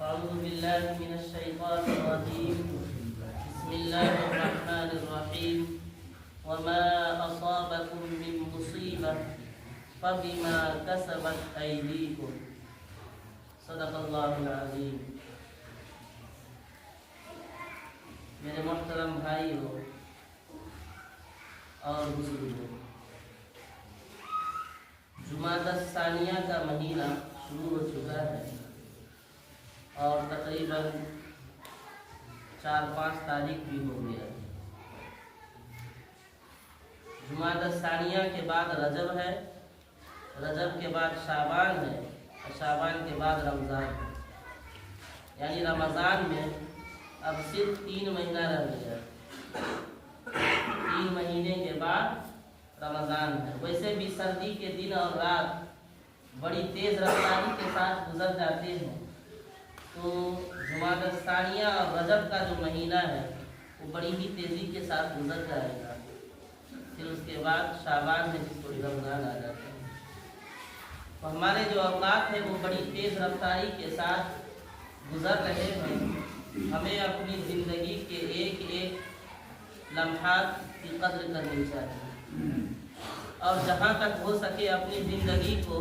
أعوذ بالله من الشيطان الرجيم. بسم الله الرحمن الرحيم. وما أصابكم من مصيبة فبما كسبت أيديكم. صدق الله العظيم. میرے محترم بھائیوں اور بزرگوں، جمادی الثانیہ کا مہینہ شروع ہو چکا ہے اور تقریباً 4-5 تاریخ بھی ہو گیا ہے۔ جمادی الثانیہ کے بعد رجب ہے، رجب کے بعد شعبان ہے اور شعبان کے بعد رمضان ہے، یعنی رمضان میں اب صرف 3 مہینہ رہ گیا، 3 مہینے کے بعد رمضان ہے۔ ویسے بھی سردی کے دن اور رات بڑی تیز رفتاری کے ساتھ گزر جاتے ہیں، تو جمادی الثانیہ اور رجب کا جو مہینہ ہے وہ بڑی ہی تیزی کے ساتھ گزر جائے گا۔ پھر اس کے بعد شعبان میں جس کو رمضان آ جاتا ہے، تو ہمارے جو اوقات ہیں وہ بڑی تیز رفتاری کے ساتھ گزر رہے ہیں۔ ہمیں اپنی زندگی کے ایک ایک لمحات کی قدر کرنی چاہیے اور جہاں تک ہو سکے اپنی زندگی کو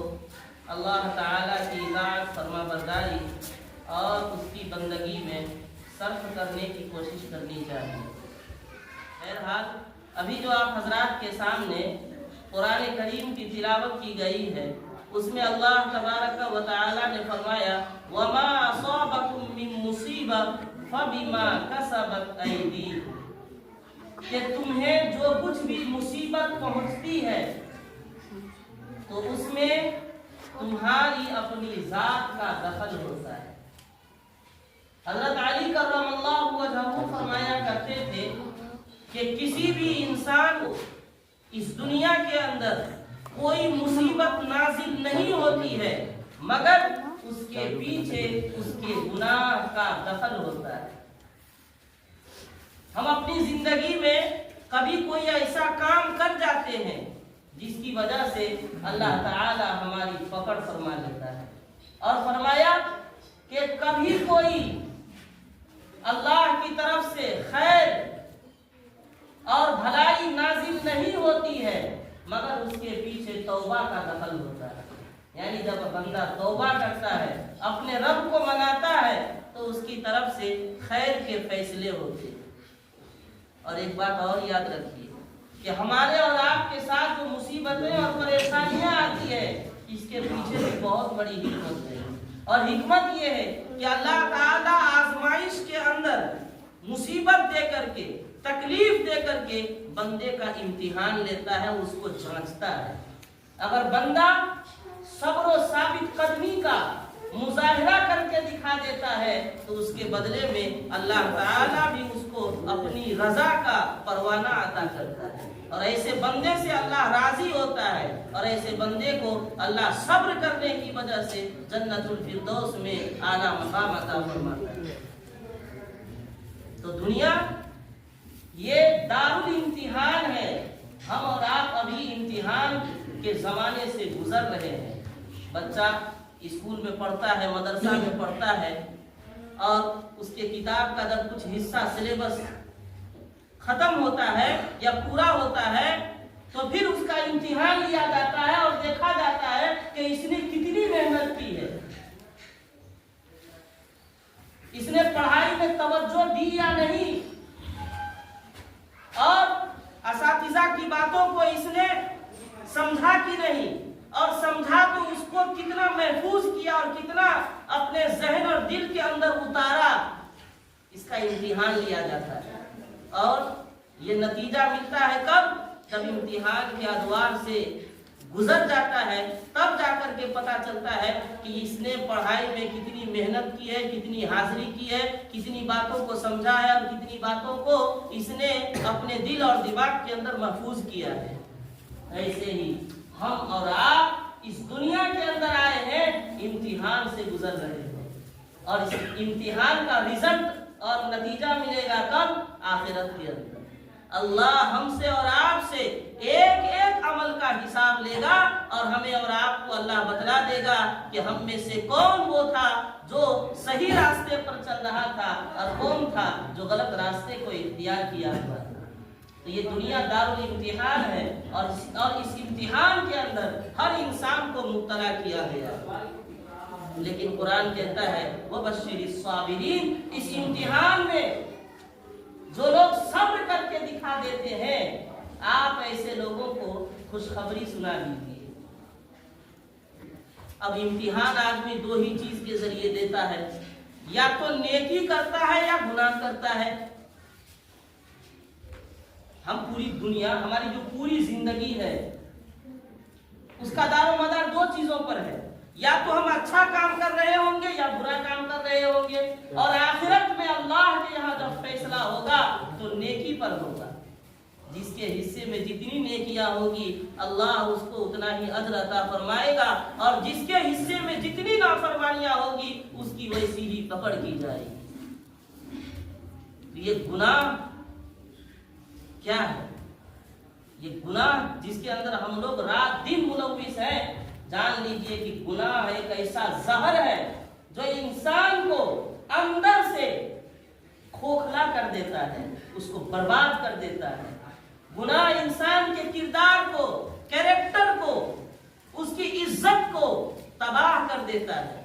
اللہ تعالیٰ کی اطاعت، فرما برداری اور اس کی بندگی میں صرف کرنے کی کوشش کرنی چاہیے۔ بہرحال ابھی جو آپ حضرات کے سامنے قرآن کریم کی تلاوت کی گئی ہے، اس میں اللہ تبارک و تعالیٰ نے فرمایا وَمَا أَصَابَكُم مِّن مُّصِيبَةٍ فَبِمَا كَسَبَتْ أَيْدِيكُمْ، کہ تمہیں جو کچھ بھی مصیبت پہنچتی ہے تو اس میں تمہاری اپنی ذات کا دخل ہوتا ہے۔ حضرت علی کرم اللہ وجہہ فرمایا کرتے تھے کہ کسی بھی انسان کو اس دنیا کے اندر کوئی مصیبت نازل نہیں ہوتی ہے مگر اس کے پیچھے اس کے گناہ کا دخل ہوتا ہے۔ ہم اپنی زندگی میں کبھی کوئی ایسا کام کر جاتے ہیں جس کی وجہ سے اللہ تعالی ہماری پکڑ فرما لیتا ہے، اور فرمایا کہ کبھی کوئی اللہ کی طرف سے خیر اور بھلائی نازل نہیں ہوتی ہے مگر اس کے پیچھے توبہ کا دخل ہوتا ہے۔ یعنی جب بندہ توبہ کرتا ہے، اپنے رب کو مناتا ہے، تو اس کی طرف سے خیر کے فیصلے ہوتے ہیں۔ اور ایک بات اور یاد رکھیے کہ ہمارے اور آپ کے ساتھ جو مصیبتیں اور پریشانیاں آتی ہیں، اس کے پیچھے بھی بہت بڑی حکمت ہے، اور حکمت یہ ہے کہ اللہ تعالیٰ آزمائش کے اندر مصیبت دے کر کے، تکلیف دے کر کے بندے کا امتحان لیتا ہے، اس کو جانچتا ہے۔ اگر بندہ صبر و ثابت قدمی کا مظاہرہ کر کے دکھا دیتا ہے تو اس کے بدلے میں اللہ تعالیٰ بھی اس کو اپنی رضا کا پروانہ عطا کرتا ہے، اور ایسے بندے سے اللہ راضی ہوتا ہے، اور ایسے بندے کو اللہ صبر کرنے کی وجہ سے جنت الفردوس میں اعلیٰ مقام عطا فرماتا ہے۔ تو دنیا یہ دار الامتحان ہے، ہم اور آپ ابھی امتحان کے زمانے سے گزر رہے ہیں۔ بچہ اسکول میں پڑھتا ہے، مدرسہ میں پڑھتا ہے، اور اس کے کتاب کا جب کچھ حصہ سلیبس ختم ہوتا ہے یا پورا ہوتا ہے تو پھر اس کا امتحان لیا جاتا ہے اور دیکھا جاتا ہے کہ اس نے کتنی محنت کی ہے، اس نے پڑھائی میں توجہ دی یا نہیں، اور اساتذہ کی باتوں کو اس نے سمجھا کہ نہیں، اور سمجھا تو اس کو کتنا محفوظ کیا اور کتنا اپنے ذہن اور دل کے اندر اتارا، اس کا امتحان لیا جاتا ہے۔ اور یہ نتیجہ ملتا ہے کب؟ جب امتحان کے ادوار سے گزر جاتا ہے، تب جا کر کے پتہ چلتا ہے کہ اس نے پڑھائی میں کتنی محنت کی ہے، کتنی حاضری کی ہے، کتنی باتوں کو سمجھا ہے، اور کتنی باتوں کو اس نے اپنے دل اور دماغ کے اندر محفوظ کیا ہے۔ ایسے ہی ہم اور آپ اس دنیا کے اندر آئے ہیں، امتحان سے گزر رہے ہیں، اور اس امتحان کا رزلٹ اور نتیجہ ملے گا کب؟ آخرت کے اندر۔ اللہ ہم سے اور آپ سے ایک ایک عمل کا حساب لے گا اور ہمیں اور آپ کو اللہ بتلا دے گا کہ ہم میں سے کون وہ تھا جو صحیح راستے پر چل رہا تھا اور کون تھا جو غلط راستے کو اختیار کیا ہوا تھا۔ تو یہ دنیا دارالامتحان ہے اور اس امتحان کے اندر ہر انسان کو مبتلا کیا گیا، لیکن قرآن کہتا ہے وَبَشِّرِ الصَّابِرِينَ، اس امتحان میں جو لوگ صبر کر کے دکھا دیتے ہیں آپ ایسے لوگوں کو خوشخبری سنا دیجیے۔ اب امتحان آدمی دو ہی چیز کے ذریعے دیتا ہے، یا تو نیکی کرتا ہے یا گناہ کرتا ہے۔ ہم پوری دنیا، ہماری جو پوری زندگی ہے اس کا دار و مدار دو چیزوں پر ہے، یا تو ہم اچھا کام کر رہے ہوں گے یا برا کام کر رہے ہوں گے، اور آخرت میں اللہ کے یہاں جب فیصلہ ہوگا تو نیکی پر ہوگا۔ جس کے حصے میں جتنی نیکیاں ہوگی اللہ اس کو اتنا ہی اجر عطا فرمائے گا، اور جس کے حصے میں جتنی نافرمانیاں ہوگی اس کی ویسی ہی پکڑ کی جائے گی۔ تو یہ گناہ کیا ہے؟ یہ گناہ جس کے اندر ہم لوگ رات دن ملوث ہیں، جان لیجئے کہ گناہ ایک ایسا زہر ہے جو انسان کو اندر سے کھوکھلا کر دیتا ہے، اس کو برباد کر دیتا ہے۔ گناہ انسان کے کردار کو، کیریکٹر کو، اس کی عزت کو تباہ کر دیتا ہے۔